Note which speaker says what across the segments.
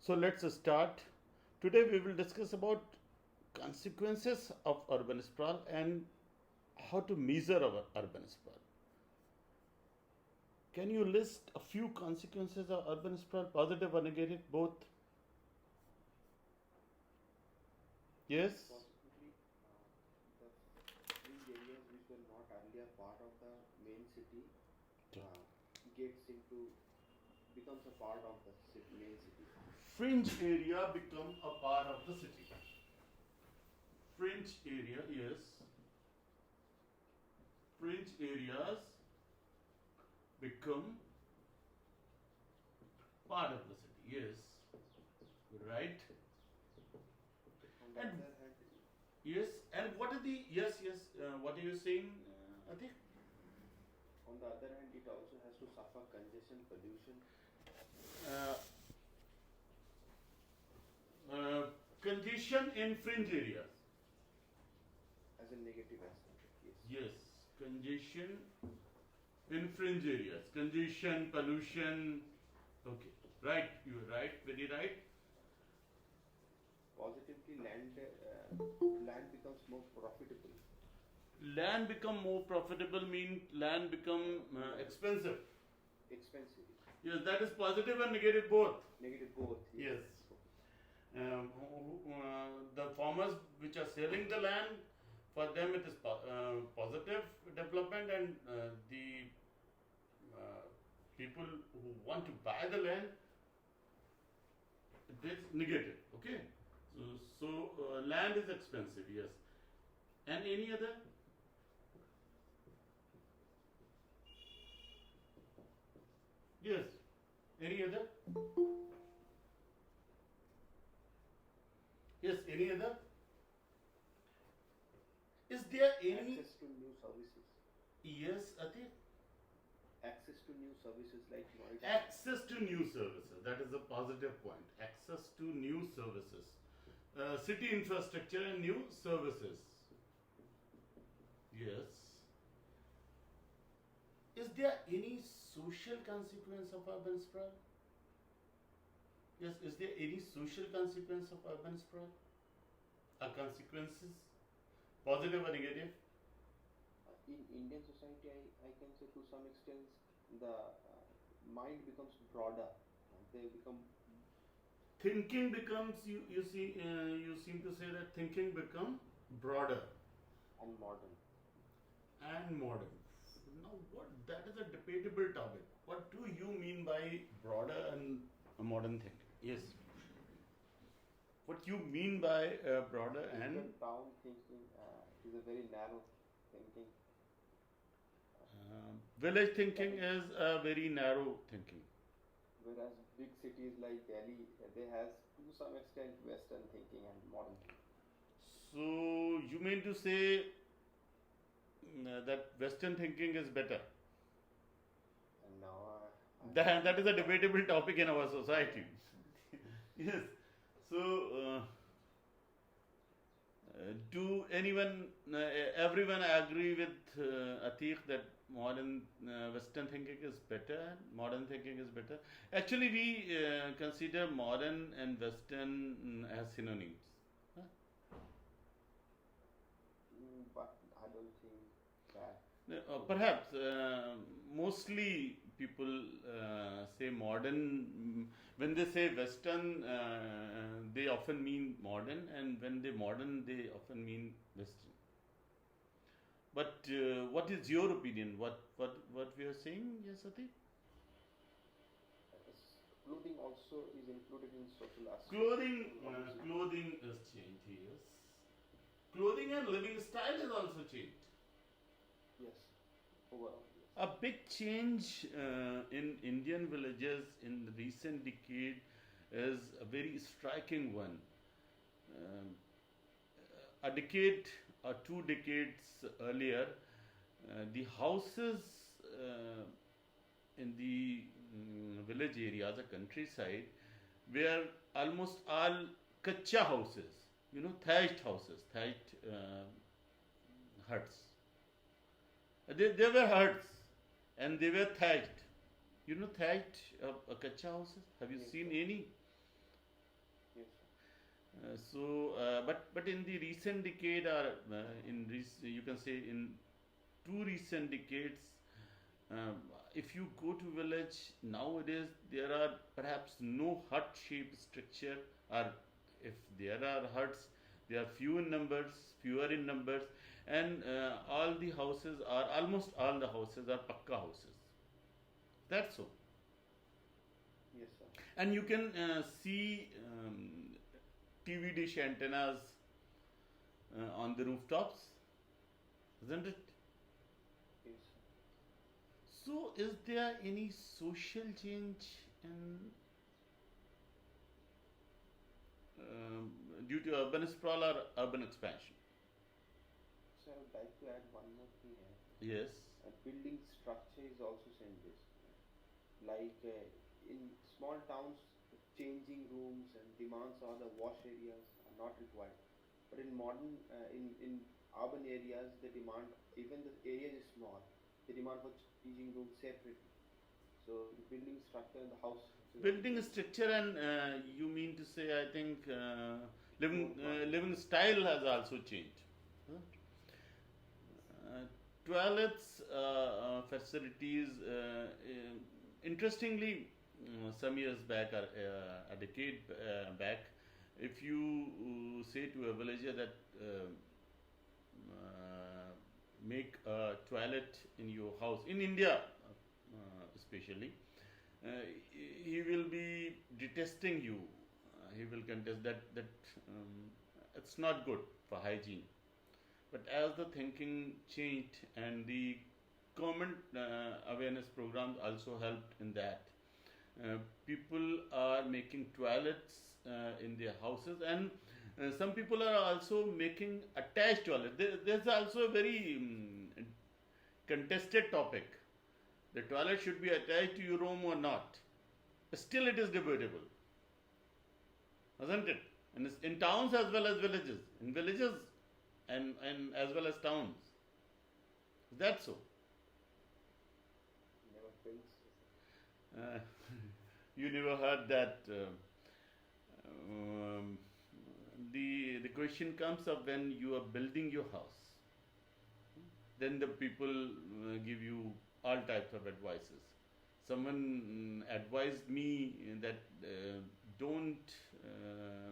Speaker 1: So let's start. Today we will discuss about consequences of urban sprawl and how to measure our urban sprawl. Can you list a few consequences of urban sprawl, positive or negative, both? Yes?
Speaker 2: Possibly, the fringe areas which were not earlier part of the main city uh, gets into becomes a part of the main city.
Speaker 1: Fringe area become a part of the city. Fringe area, yes. Fringe areas become part of the city, yes. Right?
Speaker 2: On the
Speaker 1: And
Speaker 2: other hand,
Speaker 1: yes, and what are the what are you saying, Atik?
Speaker 2: on the other hand, it also has to suffer congestion, pollution.
Speaker 1: Uh, Congestion in fringe areas.
Speaker 2: As a negative aspect. Yes.
Speaker 1: Yes, congestion in fringe areas. Congestion, pollution. Okay, right. You are right. Very right.
Speaker 2: Positively, land becomes more profitable.
Speaker 1: Land become more profitable mean land become expensive.
Speaker 2: Expensive.
Speaker 1: Yes, that is positive and negative both.
Speaker 2: Negative both.
Speaker 1: Yes. The farmers which are selling the land, for them it is positive development, and the people who want to buy the land, it is negative. Okay, so land is expensive. Yes, and any other? Yes, any other? Yes, any other? Is there any?
Speaker 2: Access to new services.
Speaker 1: Yes, Atif.
Speaker 2: Access to new services like monitoring.
Speaker 1: Access to new services. That is a positive point. Access to new services. City infrastructure and new services. Yes. Is there any social consequence of urban sprawl? Yes, is there any social consequence of urban sprawl? Consequences? Positive or negative?
Speaker 2: In Indian society, I can say to some extent the mind becomes broader. They become
Speaker 1: Thinking becomes, you seem to say that thinking become broader
Speaker 2: and modern.
Speaker 1: and modern. Now, that is a debatable topic. What do you mean by broader and modern thinking? Yes. What you mean by broader and
Speaker 2: Even town thinking is a very narrow thinking.
Speaker 1: village thinking is a very narrow thinking.
Speaker 2: Whereas big cities like Delhi, they has to some extent Western thinking and modern thinking.
Speaker 1: So you mean to say that Western thinking is better?
Speaker 2: And now
Speaker 1: That is a debatable topic in our society. Yes. So, do everyone agree with Atiq that modern Western thinking is better, modern thinking is better? Actually, we consider modern and Western as synonyms. Huh?
Speaker 2: but I don't think that.
Speaker 1: Perhaps mostly people say modern. When they say Western, they often mean modern, and when they modern, they often mean Western. But what is your opinion? What we are saying? Yes, Ati?
Speaker 2: Clothing also is included in social aspect.
Speaker 1: Clothing is changed. Yes. Clothing and living style is also changed.
Speaker 2: Yes, overall. Yes.
Speaker 1: A big change in Indian villages in the recent decade is a very striking one. Um, a decade or 2 decades earlier, the houses in the village areas, the countryside, were almost all kacha houses, thatched houses, thatched huts. They were huts and they were thatched. Thatched kacha houses? Have you
Speaker 2: Yes,
Speaker 1: seen
Speaker 2: sir.
Speaker 1: any? But in the recent decade, or you can say in two recent decades, um, if you go to village nowadays, there are perhaps no hut-shaped structure, or if there are huts, they are fewer in numbers, and all the houses are almost all the houses are pakka houses. That's so.
Speaker 2: Yes, sir.
Speaker 1: And you can see TV dish antennas on the rooftops, isn't it?
Speaker 2: Yes.
Speaker 1: So, is there any social change in um, due to urban sprawl or urban expansion?
Speaker 2: So I would like to add one more thing here.
Speaker 1: Yes.
Speaker 2: Building structure is also changes. Like in small towns, changing rooms and demands or the wash areas are not required. But in modern, in urban areas, the demand, even the area is small, the demand for changing rooms separately. So the building structure and the house structure also
Speaker 1: Building
Speaker 2: changes.
Speaker 1: structure, and you mean to say, I think
Speaker 2: More modern.
Speaker 1: living style has also changed. Huh? Uh, Toilets, facilities. Interestingly, some years back, or a decade back, if you say to a villager that make a toilet in your house in India, especially, uh, he will be detesting you. He will contest that it's not good for hygiene. But as the thinking changed, and the government awareness programs also helped in that, uh, people are making toilets in their houses, and some people are also making attached toilet. There's also a very contested topic. The toilet should be attached to your room or not. Still, it is debatable, isn't it? And it's in towns as well as villages. In villages and as well as towns. Is that so?
Speaker 2: Never builds.
Speaker 1: Uh, you never heard that. Um, the question comes up when you are building your house. Then the people give you all types of advices. Someone advised me that don't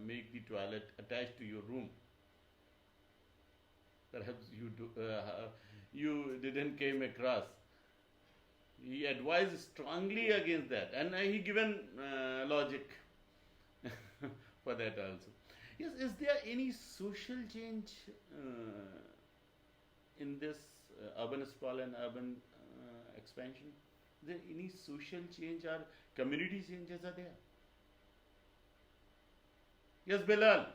Speaker 1: make the toilet attached to your room. Perhaps you didn't came across. He advised strongly against that, and he given logic for that also. Yes, is there any social change in this urban sprawl and urban expansion? Is there any social change or community changes are there? Yes, Bilal.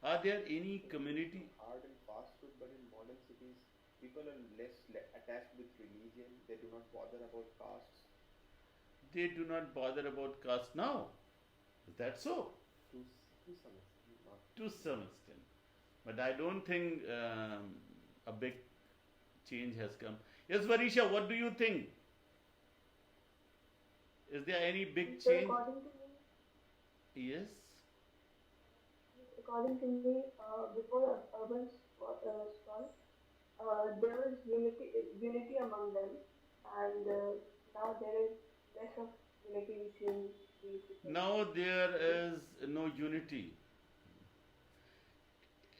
Speaker 1: Are there any community?
Speaker 2: Hard and fast food, but in modern cities, people are less attached with religion. They do not bother about castes.
Speaker 1: They do not bother about caste now. Is that so?
Speaker 2: To some extent, not.
Speaker 1: To some extent. But I don't think a big change has come. Yes, Varisha, what do you think? Is there any big
Speaker 3: So
Speaker 1: change? Yes.
Speaker 3: according to me, before urban sprawl, there was unity among them, and now there is less of unity between these societies.
Speaker 1: Now there is no unity.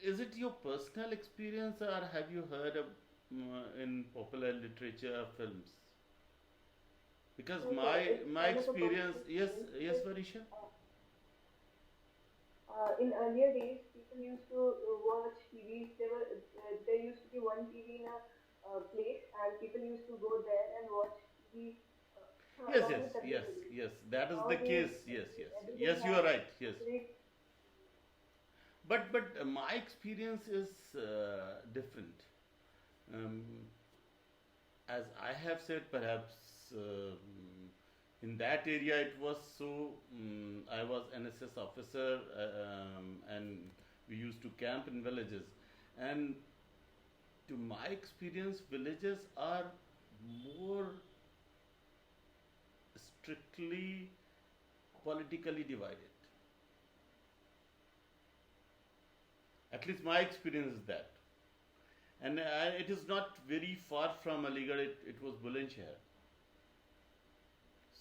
Speaker 1: Is it your personal experience, or have you heard of, in popular literature films? Because
Speaker 3: Like it's
Speaker 1: my
Speaker 3: kind of a
Speaker 1: experience,
Speaker 3: personal
Speaker 1: yes,
Speaker 3: experience
Speaker 1: yes,
Speaker 3: because
Speaker 1: Varisha.
Speaker 3: in earlier days, people used to watch TVs. There used to be one TV in a place, and people used to go there and watch TV
Speaker 1: Yes,
Speaker 3: along
Speaker 1: yes,
Speaker 3: with
Speaker 1: yes,
Speaker 3: everybody.
Speaker 1: yes. That is the
Speaker 3: Nowadays,
Speaker 1: case. Yes, yes,
Speaker 3: everyone
Speaker 1: yes. You are
Speaker 3: has
Speaker 1: right. Yes.
Speaker 3: separate.
Speaker 1: But my experience is different. Um, as I have said, perhaps in that area it was so. I was NSS officer, and we used to camp in villages, and to my experience, villages are more strictly politically divided. At least my experience is that. And it is not very far from Aligarh, it was Bulandshahr.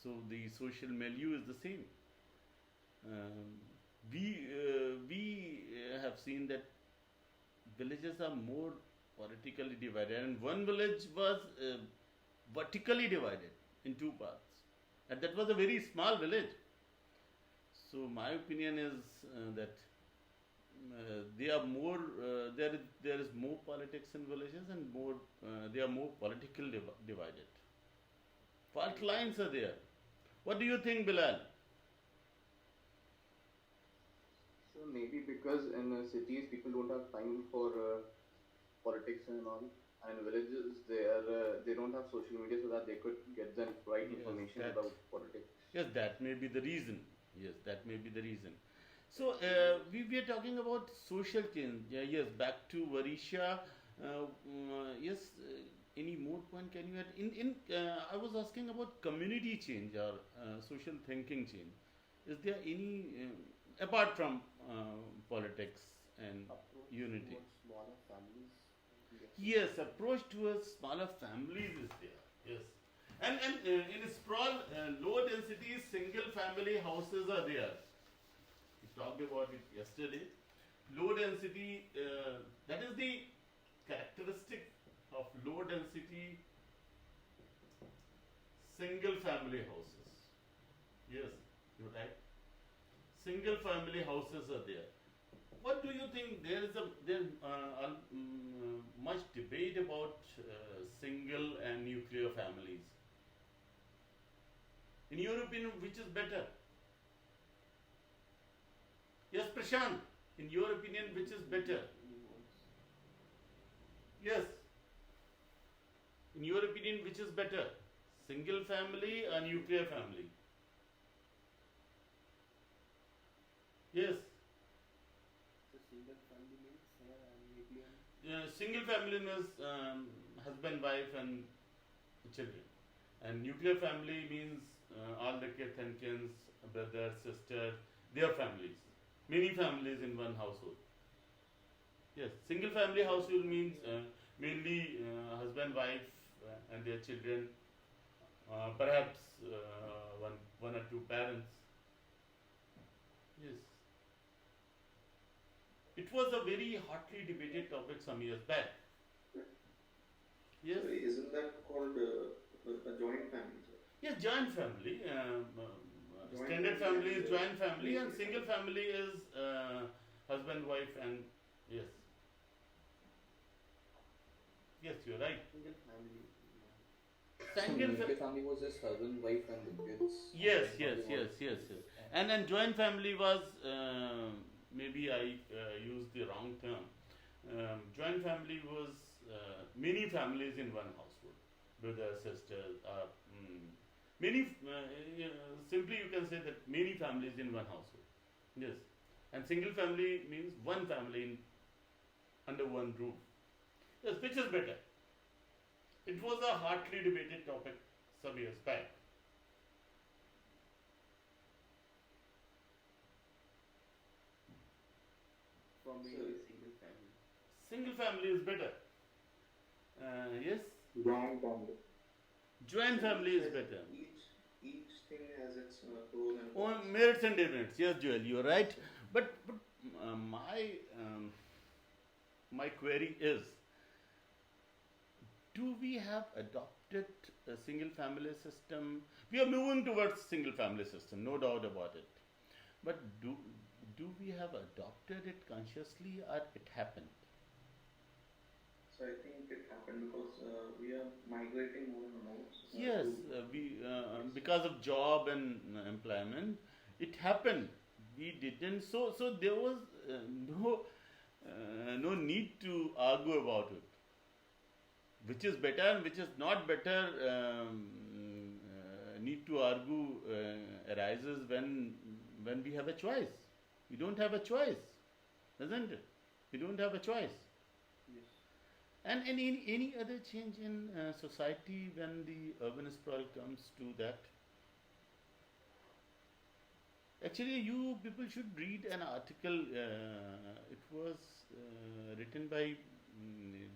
Speaker 1: So the social milieu is the same. Um, we have seen that villages are more politically divided, and one village was vertically divided in two parts, and that was a very small village. So my opinion is that they are more there is more politics in villages, and more they are more politically divided. Fault lines are there. What do you think, Bilal?
Speaker 4: So maybe because in cities people don't have time for politics and all, and villages they don't have social media so that they could get the right
Speaker 1: Yes,
Speaker 4: information
Speaker 1: that.
Speaker 4: about politics.
Speaker 1: Yes, that may be the reason. Yes, that may be the reason. So we are talking about social change. Yeah, yes, back to Varisha. Yes, any more point can you add? I was asking about community change or social thinking change. Is there any apart from politics and
Speaker 2: Approach
Speaker 1: unity?
Speaker 2: towards smaller families. Yes.
Speaker 1: Yes, approach towards smaller families is there. Yes, and in sprawl, low density single family houses are there. We talked about it yesterday. Low density, that is the characteristic of low density single family houses. Yes, you're right. Single family houses are there. What do you think? There much debate about single and nuclear families. In your opinion, which is better? Yes, Prashant. In your opinion, which is better? Yes. In your opinion, which is better? Single family or nuclear family? Yes.
Speaker 2: So single family means nuclear.
Speaker 1: Single family means husband, wife, and children. And nuclear family means all the kith and kins, brother, sister, their families. Many families in one household. Yes, single family household means mainly husband, wife, and their children, perhaps one or two parents. Yes. It was a very hotly debated topic some years back. Yes.
Speaker 4: So isn't that called a joint family? Sir?
Speaker 1: Yes, joint family.
Speaker 4: Joint
Speaker 1: Standard
Speaker 4: family
Speaker 1: family is
Speaker 4: and,
Speaker 1: joint family, and
Speaker 4: nuclear
Speaker 1: single family is husband, wife, and yes. Yes, you're right.
Speaker 2: Single family.
Speaker 5: So
Speaker 1: Single
Speaker 5: nuclear family was just husband, wife, and the kids.
Speaker 1: Yes,
Speaker 5: And
Speaker 1: yes,
Speaker 5: family
Speaker 1: yes,
Speaker 5: was-
Speaker 1: yes, yes. And then joint family was maybe I used the wrong term. Joint family was many families in one household, brother, sister, many. Simply, you can say that many families in one household. Yes, and single family means one family under one roof. Yes, which is better? It was a hotly debated topic some years back.
Speaker 2: For me,
Speaker 4: So-
Speaker 2: single family.
Speaker 1: Single family is better. Yes,
Speaker 4: Joint family.
Speaker 1: joint family is better.
Speaker 4: Each thing has its pros and
Speaker 1: Oh,
Speaker 4: cons.
Speaker 1: merits and demerits. Yes, Joel, you're right. But my query is: do we have adopted a single family system? We are moving towards single family system, no doubt about it. But do we have adopted it consciously, or it happened?
Speaker 4: So I think it happened because we are migrating more and more.
Speaker 1: Yes, because of job and employment, it happened. We didn't. So there was no need to argue about it. Which is better and which is not better. Need to argue arises when we have a choice. We don't have a choice, isn't it? We don't have a choice.
Speaker 2: Yes.
Speaker 1: And any other change in society when the urban sprawl comes to that? Actually, you people should read an article. It was written by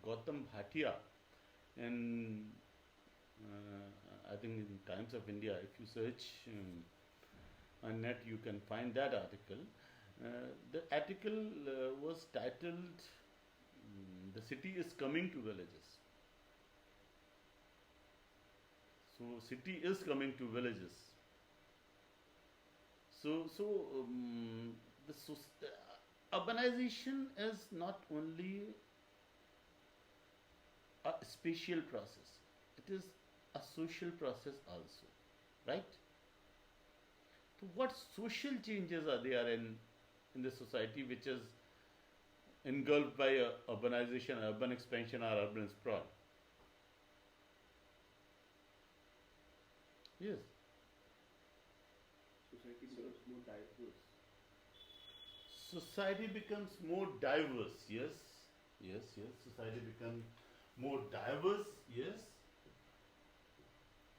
Speaker 1: Gautam Bhatia, and I think in Times of India. If you search on net, you can find that article. The article was titled "The City is Coming to Villages." So, city is coming to villages. So, urbanization is not only a spatial process; it is a social process also, right? So, what social changes are there in the society which is engulfed by urbanization, urban expansion, or urban sprawl? Yes.
Speaker 2: Society becomes more diverse.
Speaker 1: Society becomes more diverse. Yes, yes, yes. Society becomes more diverse. Yes.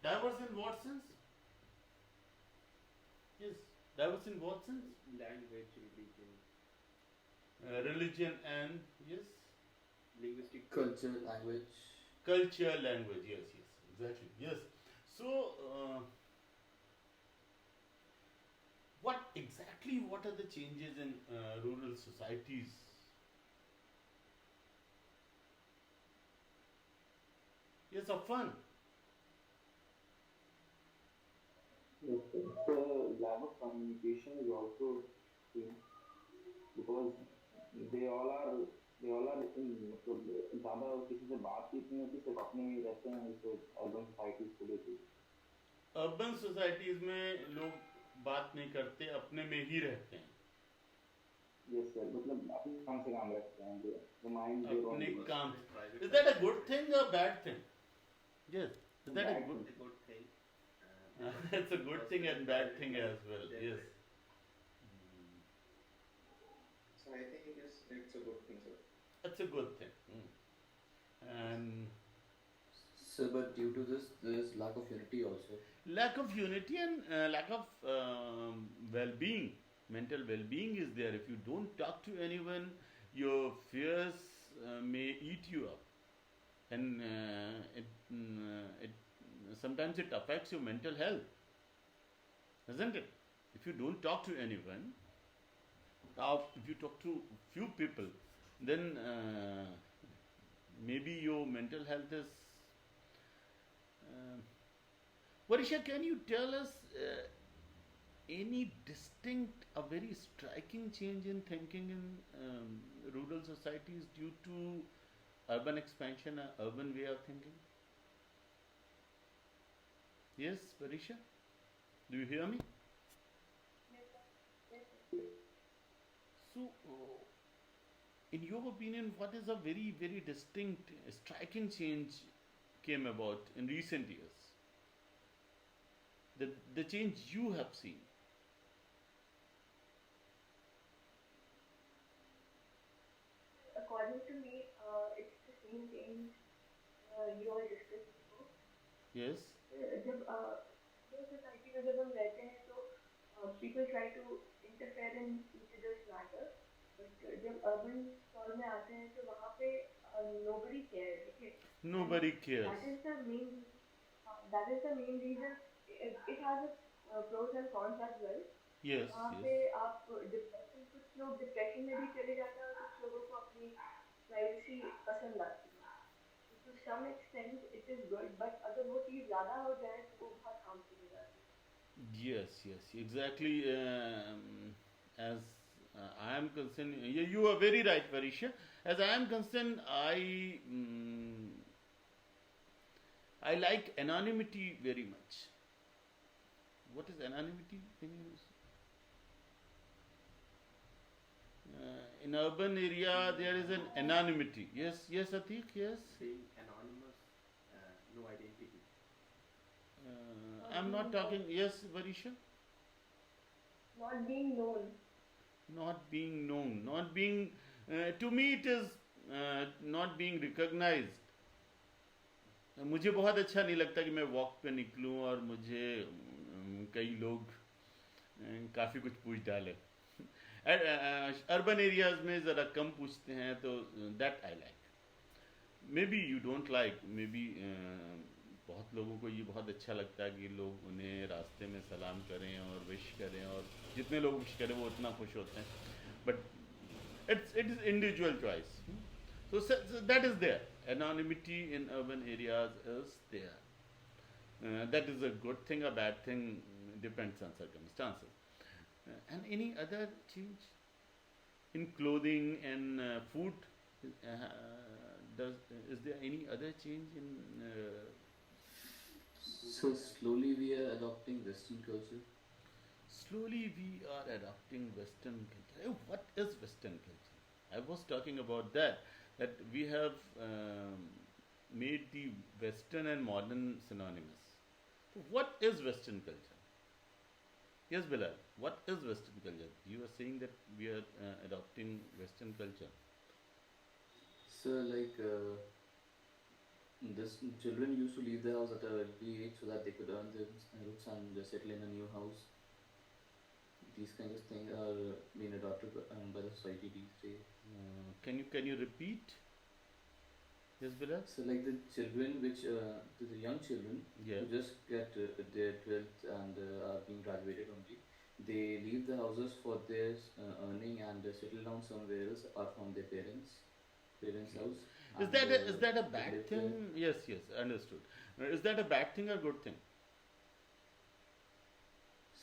Speaker 1: Diverse in what sense? Yes. Diverse in what sense?
Speaker 2: Language, religion,
Speaker 1: Religion and yes,
Speaker 2: linguistic
Speaker 5: Culture, language.
Speaker 1: culture, language. Yes, yes, exactly. Yes. So, what are the changes in rural societies? Yes, of fun.
Speaker 6: Yes, sir. The lack of communication is also seen because they all are in मतलब ज़्यादा किसी से बातचीत नहीं होती सिर्फ अपने में ही रहते हैं जैसे अर्बन सोसाइटीज को लेके
Speaker 1: अर्बन सोसाइटीज में लोग बात नहीं करते, अपने में ही रहते हैं,
Speaker 6: यस सर मतलब अपने काम से काम रखते हैं जो माइंड
Speaker 1: अपने काम.
Speaker 2: private
Speaker 1: Is that a good thing or bad thing? Yes. Is that a
Speaker 6: Bad
Speaker 1: good?
Speaker 2: a good thing.
Speaker 1: It's a good thing and bad thing as well. Yes.
Speaker 4: So I think it's a good thing, sir.
Speaker 1: That's a good thing. And
Speaker 5: So, but due to this, there is lack of unity also.
Speaker 1: lack of unity and lack of well-being, mental well-being is there. If you don't talk to anyone, your fears may eat you up, and it sometimes it affects your mental health, doesn't it? If you don't talk to anyone, if you talk to few people, then maybe your mental health is. Varisha, can you tell us any distinct, a very striking change in thinking in rural societies due to urban expansion, urban way of thinking? Yes, Varisha? Do you hear me? So, in your opinion, what is a very, very distinct, striking change came about in recent years? The change you have seen.
Speaker 3: According to me, it's the same thing you all discussed before.
Speaker 1: Yes.
Speaker 3: जब society में जब हम रहते हैं तो people try to interfere in each other's matter, but जब urban sprawl में आते हैं तो वहाँ पे nobody cares. Okay.
Speaker 1: Nobody cares.
Speaker 3: That is the main. That is the main reason. It has a pros and cons as well.
Speaker 1: Yes.
Speaker 3: वहाँ
Speaker 1: Yes.
Speaker 3: पे आप डिप्रेशन कुछ लोग डिप्रेशन में भी चले जाते हैं और कुछ लोगों को अपनी प्राइवेसी पसंद आती है. To some extent it is good, but अगर वो चीज़ ज़्यादा हो जाए तो वो बहुत harmful हो जाती है.
Speaker 1: Yes, yes, exactly. As I am concerned, you are very right, Varisha. As I am concerned, I like anonymity very much. What is anonymity? In urban area, there is an anonymity. Yes, yes, Atik, yes.
Speaker 2: Being anonymous, no identity.
Speaker 1: I'm not talking. Yes, Varisha.
Speaker 3: Not being known.
Speaker 1: Not being known, not being. To me, it is not being recognized. मुझे बहुत अच्छा नहीं लगता कि मैं walk पे निकलूं और मुझे कई लोग काफ़ी कुछ पूछ डाले. अर्बन एरियाज में ज़रा कम पूछते हैं, तो that I like. May be you don't like, may be बहुत लोगों को ये बहुत अच्छा लगता है कि लोग उन्हें रास्ते में सलाम करें और विश करें, और जितने लोग विश करें वो उतना खुश होते हैं. But it is individual choice. So that is there. Anonymity in urban areas is there. That is a good thing, a bad thing, depends on circumstances. And any other change in clothing and food? Uh, is there any other change in?
Speaker 5: So slowly we are adopting Western culture.
Speaker 1: Slowly we are adopting Western culture. What is Western culture? I was talking about that. That we have made the Western and modern synonymous. So what is Western culture? Yes, Bilal. What is Western culture? You are saying that we are adopting Western culture.
Speaker 5: So like this children used to leave the house at a early age so that they could earn their roots and settle in a new house. These kinds of things are being adopted by the society these days.
Speaker 1: Can you repeat? Yes, Bilal.
Speaker 5: So like the children the young children
Speaker 1: Yeah.
Speaker 5: who just get their 12th and are being graduated only, they leave the houses for their earning and settle down somewhere else apart from their parents' house.
Speaker 1: Is
Speaker 5: And,
Speaker 1: that a
Speaker 5: they
Speaker 1: bad
Speaker 5: live
Speaker 1: thing?
Speaker 5: there.
Speaker 1: Yes, understood. Is that a bad thing or good thing?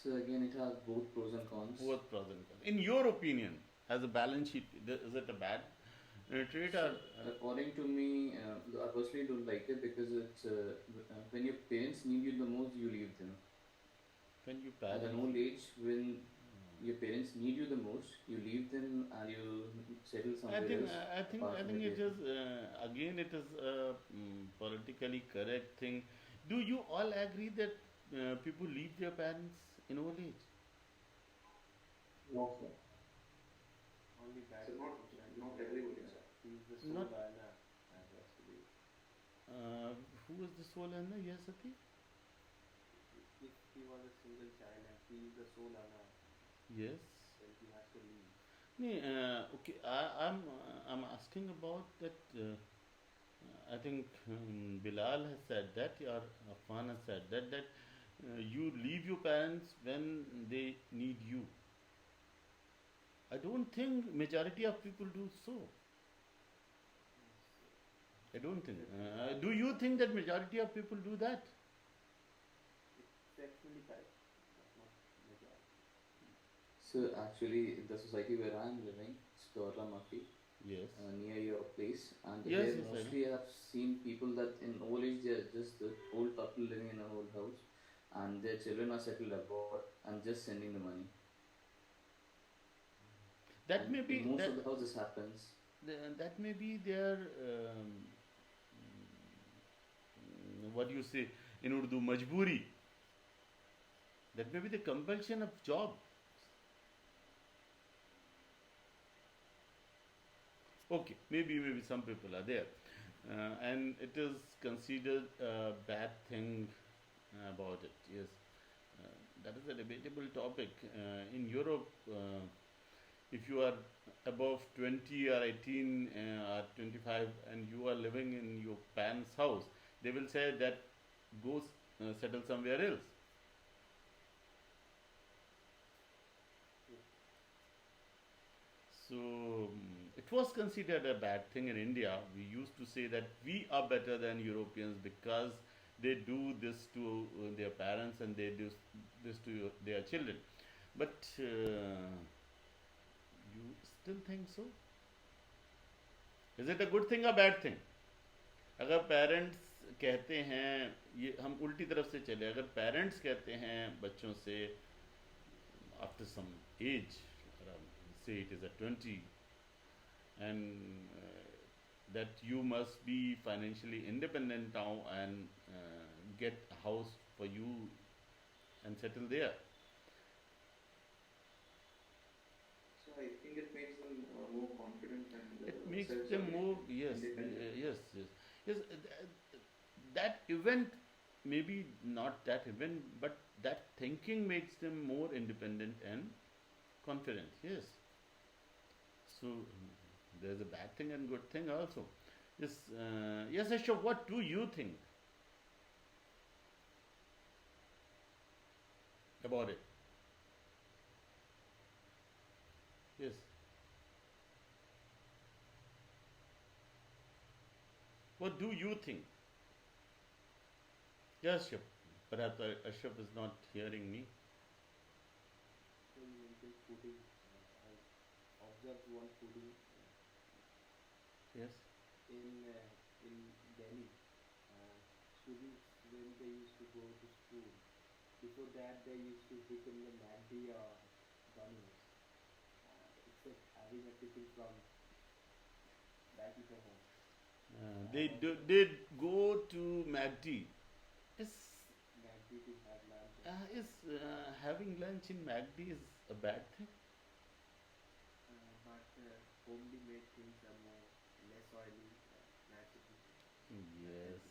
Speaker 5: So again, it has both pros and cons.
Speaker 1: Both pros and cons. In your opinion, as a balance sheet, is it a bad trait or?
Speaker 5: According to me, I personally don't like it because it's when your parents need you the most, you leave them.
Speaker 1: When you
Speaker 5: At an
Speaker 1: parents,
Speaker 5: old age, when your parents need you the most, you leave them and you settle somewhere else.
Speaker 1: I think
Speaker 5: apart from the
Speaker 1: it
Speaker 5: parents.
Speaker 1: is again it is a politically correct thing. Do you all agree that people leave their parents in old age?
Speaker 6: No, sir.
Speaker 2: Only bad
Speaker 4: So not-
Speaker 2: things, and
Speaker 4: not everybody, sir.
Speaker 2: He's the sole
Speaker 1: Not-
Speaker 2: earner, as has to be.
Speaker 1: Who is the sole earner? Yes, Sati?
Speaker 2: If he was a single child and he is the sole earner,
Speaker 1: Yes.
Speaker 2: then he has to leave.
Speaker 1: Okay. I'm asking about that. I think Bilal has said that, or Afan has said that you leave your parents when they need you. I don't think majority of people do so. I don't think. Do you think that majority of people do that?
Speaker 2: It's actually correct, but not majority.
Speaker 5: So actually, the society where I am living, it's Dorla Mafi,
Speaker 1: Yes.
Speaker 5: near your place, and
Speaker 1: Yes,
Speaker 5: here
Speaker 1: yes, I know.
Speaker 5: mostly I have seen people that in old age they are just the old couple living in an old house, and their children are settled abroad and just sending the money.
Speaker 1: That
Speaker 5: And
Speaker 1: may be
Speaker 5: in most
Speaker 1: that,
Speaker 5: of the houses happens.
Speaker 1: that may be their what do you say in Urdu, majburi. That may be the compulsion of job. Okay, maybe some people are there, and it is considered a bad thing about it. Yes, that is a debatable topic. In Europe, if you are above 20 or 18 or 25 and you are living in your parents' house, they will say that go settle somewhere else. So it was considered a bad thing in India. We used to say that we are better than Europeans because they do this to their parents and they do this to their children. But you still think so? Is it a good thing or bad thing? अगर parents कहते हैं, ये हम उल्टी तरफ से चले, अगर पेरेंट्स कहते हैं बच्चों से after some age, say it is at 20, and that you must be financially independent now and get a house for you and settle there.
Speaker 4: So I think it makes them more confident and
Speaker 1: It makes them
Speaker 4: self-sufficient,
Speaker 1: more, yes,
Speaker 4: independent.
Speaker 1: yes. That event maybe not that even, but that thinking makes them more independent and confident. Yes. So there's a bad thing and good thing also. Yes, yes, Ashok, what do you think about it? Yes. What do you think? Yes, Ashok. Perhaps Ashok is not hearing me.
Speaker 2: So you mentioned fooding. I observed one fooding
Speaker 1: Yes.
Speaker 2: in Delhi. Students when they used to go to school, before that they used to pick in the MACD or Domino's, except having a tiffin from back to home.
Speaker 1: They go to MACD. Is
Speaker 2: MACD to have lunch.
Speaker 1: is having lunch in MACD is a bad thing?
Speaker 2: But homely made things are more less oily, naturally.
Speaker 1: Yes.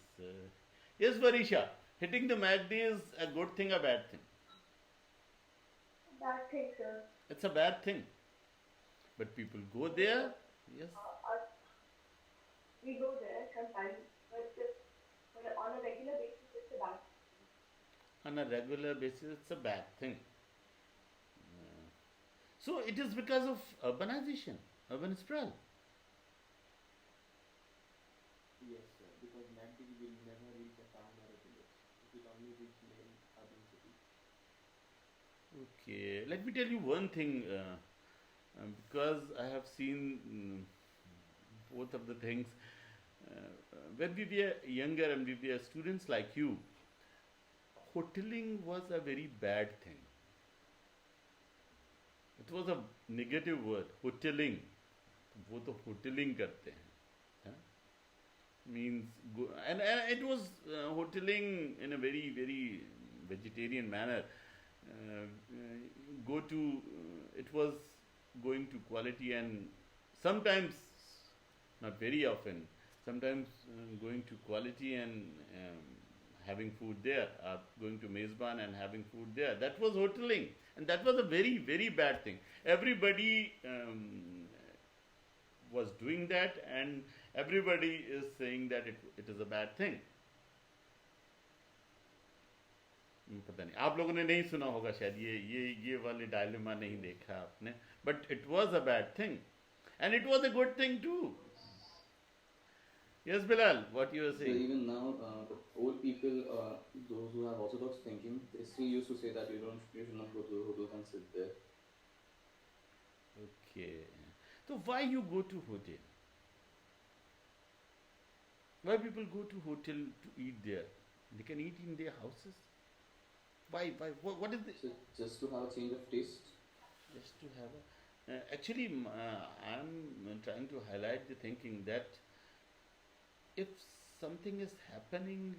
Speaker 1: Yes, Varisha. Hitting the MACD is a good thing, a bad thing.
Speaker 3: Bad thing, sir.
Speaker 1: It's a bad thing. But people go there. Yes.
Speaker 3: We go there sometimes, but on a regular basis, it's a bad thing.
Speaker 1: On a regular basis, it's a bad thing. So it is because of urbanization, urban sprawl.
Speaker 2: Yes, sir, because MACD will never reach a town or a village. It will only reach main urban cities.
Speaker 1: Okay, let me tell you one thing. Because I have seen both of the things. When we were younger and we were students like you, hoteling was a very bad thing. It was a negative word, hoteling. वो तो hoteling करते हैं, है? Means go, and it was hoteling in a very very vegetarian manner. Go to it was going to quality and sometimes, not very often, sometimes going to quality and having food there, going to Mezban and having food there. That was hoteling, and that was a very, very bad thing. Everybody was doing that, and everybody is saying that it is a bad thing. पता नहीं आप लोगों ने नहीं सुना होगा शायद ये वाले डायलेमा नहीं देखा आपने, but it was a bad thing and it was a good thing too. Yes, Bilal, what you were
Speaker 5: So
Speaker 1: saying?
Speaker 5: even now, old people, those who have orthodox thinking, they still used to say that you should not go to the hotel and sit there.
Speaker 1: Okay, so why you go to hotel? Why people go to hotel to eat there? They can eat in their houses. Why? What is this?
Speaker 5: So just to have a change of taste.
Speaker 1: Just to have a. Actually, I'm trying to highlight the thinking that if something is happening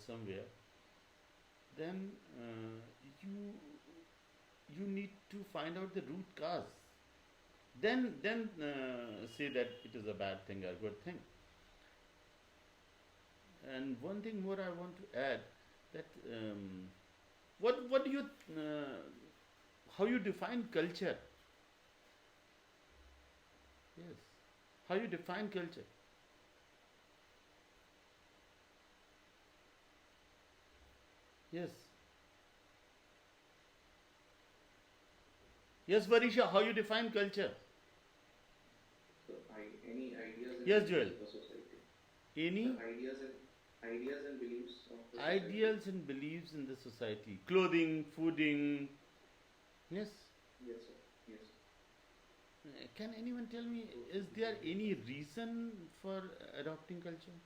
Speaker 1: somewhere, then you need to find out the root cause. Then say that it is a bad thing or good thing. And one thing more I want to add that what do you how you define culture? Yes, how you define culture? Yes. Yes, Varisha, how you define culture?
Speaker 6: So, any ideas in
Speaker 1: Yes, Joel.
Speaker 6: the society?
Speaker 1: Any
Speaker 6: The ideas and beliefs of the
Speaker 1: ideals and beliefs in the society? Clothing, fooding. Yes.
Speaker 6: society? Yes, sir. Yes, sir.
Speaker 1: Can anyone tell me, is there any reason for adopting culture?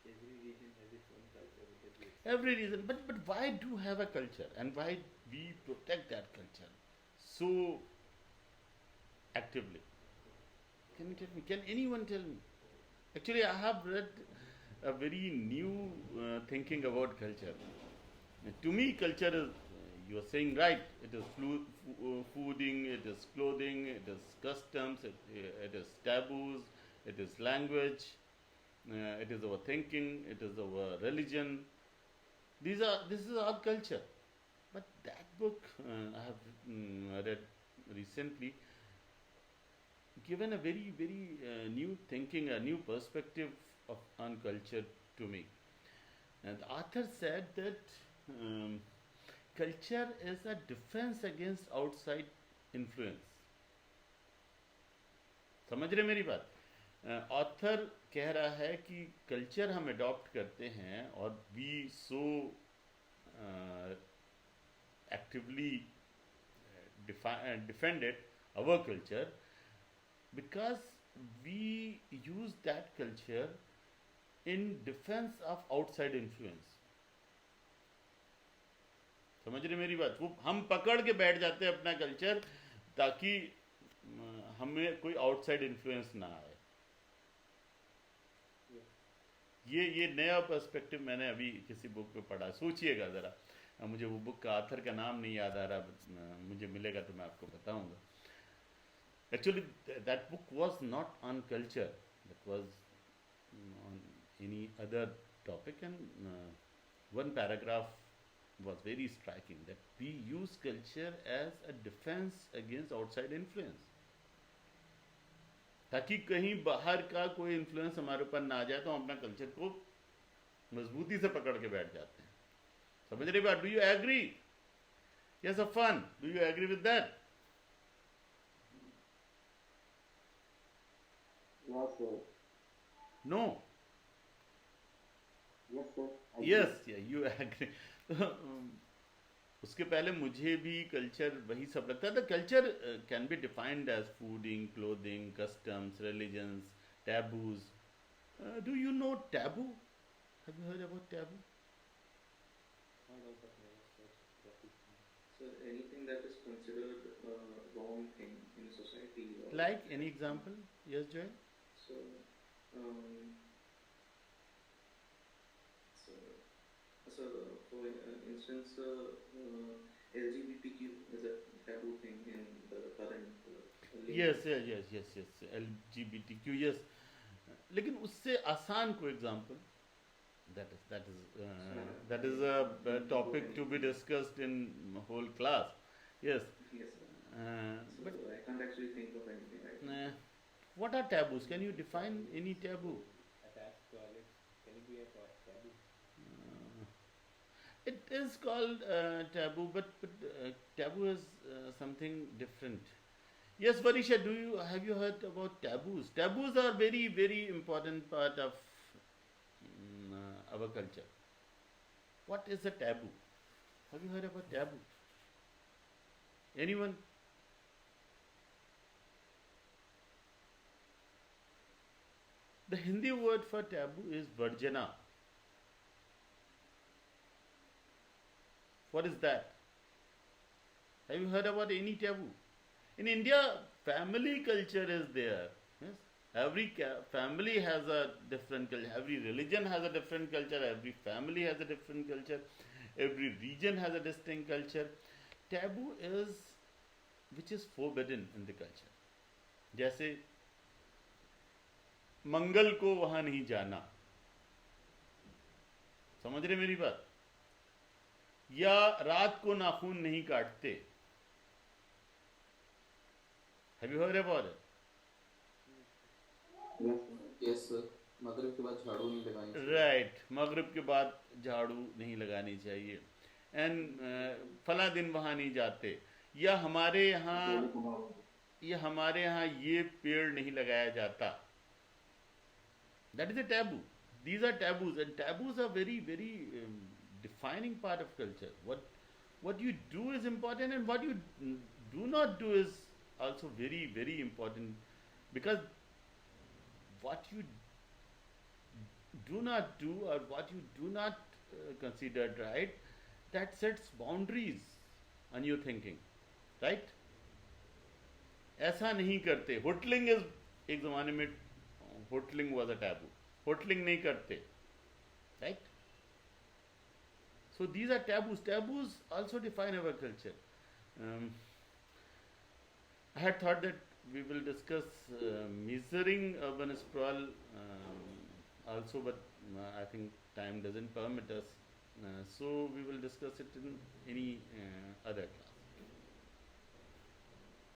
Speaker 2: Every region has its own culture with its
Speaker 1: Every reason, but why do have a culture and why we protect that culture so actively? Can you tell me? Can anyone tell me? Actually, I have read a very new thinking about culture. To me, culture is you are saying right. It is fooding, it is clothing, it is customs, it is taboos, it is language, it is our thinking, it is our religion. This is our culture. But that book I have read recently given a very new thinking, a new perspective on culture to me. And the author said that culture is a defense against outside influence. समझ रहे मेरी बात? Author कह रहा है कि culture हम adopt करते हैं और we so actively defend it, our culture, because we use that culture in defense of outside influence. समझ रहे मेरी बात? वो हम पकड़ के बैठ जाते हैं अपना कल्चर ताकि हमें कोई आउटसाइड इन्फ्लुएंस ना आए. ये नया पर्सपेक्टिव मैंने अभी किसी बुक में पढ़ा. सोचिएगा ज़रा. मुझे वो बुक का ऑथर का नाम नहीं याद आ रहा, मुझे मिलेगा तो मैं आपको बताऊंगा. Actually that book was not on culture, that was on any other topic, and one paragraph was very striking, that we use culture as a defense against outside influence, ताकि कहीं बाहर का कोई इन्फ्लुएंस हमारे ऊपर ना आ जाए तो हम अपना कल्चर को मजबूती से पकड़ के बैठ जाते हैं. समझ रहे बात? Do you agree? Yes Afan, do you agree with that?
Speaker 6: Yes, sir.
Speaker 1: No.
Speaker 6: Yes, sir.
Speaker 1: Yes, you agree. उसके पहले मुझे भी कल्चर वही सब लगता था. Culture can be defined as fooding, clothing, customs, religions, taboos. Do you know taboo? Have you heard about taboo?
Speaker 5: So anything that is considered a wrong thing in a society. Or
Speaker 1: Like any example? Yes, Joy?
Speaker 5: So, so for instance, LGBTQ is a taboo thing in the current.
Speaker 1: Yes. LGBTQ, yes. लेकिन उससे आसान कोई example? That is a topic to be discussed in whole class. Yes.
Speaker 5: Yes, sir. So
Speaker 1: But
Speaker 5: I can't actually think of anything right now.
Speaker 1: what are taboos? Can you define any taboo?
Speaker 2: Attached toilets. Can it be a taboo?
Speaker 1: It is called taboo, but taboo is something different. Yes, Varisha, have you heard about taboos? Taboos are very important part of our culture. What is a taboo? Have you heard about taboo? Anyone? The Hindi word for taboo is varjana. What is that? Have you heard about any taboo? In India, family culture is there. Yes? Every family has a different culture. Every religion has a different culture. Every family has a different culture. Every region has a distinct culture. Taboo is which is forbidden in the culture. जैसे मंगल को वहां नहीं जाना. समझ रहे मेरी बात? या रात को नाखून नहीं काटते. Have you heard about it?
Speaker 4: Yes, sir. मगरिब के बाद झाड़ू नहीं लगानी चाहिए.
Speaker 1: Right. मगरिब के बाद झाड़ू नहीं लगानी चाहिए. एंड फला दिन वहाँ नहीं जाते. या हमारे यहाँ ये पेड़ नहीं लगाया जाता. That is a taboo. These are taboos, and taboos are very defining part of culture. What you do is important, and what you do not do is also very important, because what you do not do or what you do not consider right, that sets boundaries on your thinking, right? ऐसा नहीं करते. होटलिंग is एक जमाने में होटलिंग was a taboo. होटलिंग नहीं करते, right? So these are taboos. Taboos also define our culture. Um, I had thought that we will discuss measuring urban sprawl also, but I think time doesn't permit us. So we will discuss it in any other class.